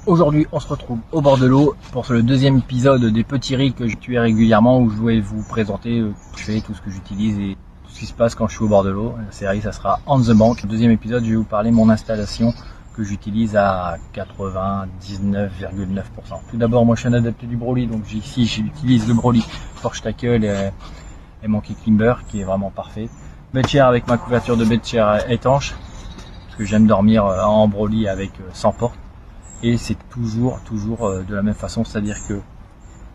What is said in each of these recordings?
Aujourd'hui, on se retrouve au bord de l'eau pour le deuxième épisode des petits rigs que je tue régulièrement, où je vais vous présenter tout ce que j'utilise et tout ce qui se passe quand je suis au bord de l'eau. La série, ça sera On the Bank. Le deuxième épisode, je vais vous parler de mon installation que j'utilise à 99,9%. Tout d'abord, moi je suis un adepte du Broly, donc ici j'utilise le Broly Forge Tackle et mon Kicklimber qui est vraiment parfait. Bedchair avec ma couverture de bedchair étanche, parce que j'aime dormir en Broly avec 100 portes. Et c'est toujours de la même façon, c'est-à-dire que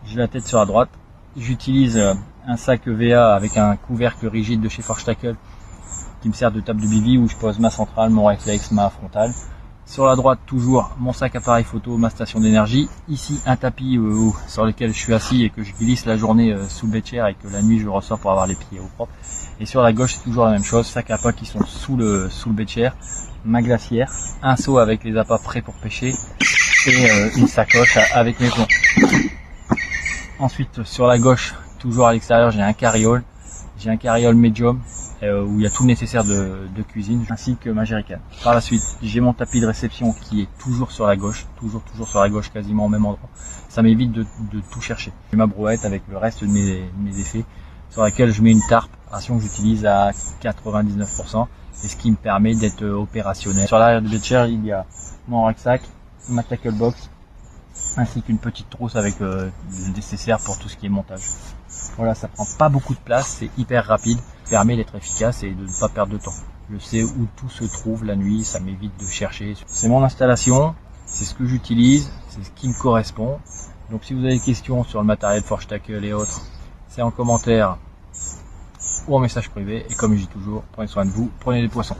j'ai la tête sur la droite, j'utilise un sac EVA avec un couvercle rigide de chez Forge Tackle qui me sert de table de bivy où je pose ma centrale, mon réflexe, ma frontale. Sur la droite, toujours mon sac appareil photo, ma station d'énergie. Ici, un tapis sur lequel je suis assis et que je glisse la journée sous le bedchair et que la nuit je ressors pour avoir les pieds au propre. Et sur la gauche, c'est toujours la même chose, sac à pas qui sont sous le bedchair, ma glacière, un seau avec les appâts prêts pour pêcher et une sacoche avec mes plombs. Ensuite, sur la gauche, toujours à l'extérieur, j'ai un carriole medium où il y a tout le nécessaire de cuisine, ainsi que ma jerrycan. Par la suite, j'ai mon tapis de réception qui est toujours sur la gauche, toujours sur la gauche, quasiment au même endroit. Ça m'évite de tout chercher. J'ai ma brouette avec le reste de mes effets, sur laquelle je mets une tarpe, ration que j'utilise à 99%, et ce qui me permet d'être opérationnel. Sur l'arrière du bedchair, il y a mon rucksack, ma tackle box, ainsi qu'une petite trousse avec le nécessaire pour tout ce qui est montage. Voilà, ça prend pas beaucoup de place, c'est hyper rapide, permet d'être efficace et de ne pas perdre de temps. Je sais où tout se trouve la nuit, ça m'évite de chercher. C'est mon installation, c'est ce que j'utilise, c'est ce qui me correspond. Donc si vous avez des questions sur le matériel Forge Tackle et autres, c'est en commentaire ou en message privé. Et comme je dis toujours, prenez soin de vous, prenez des poissons.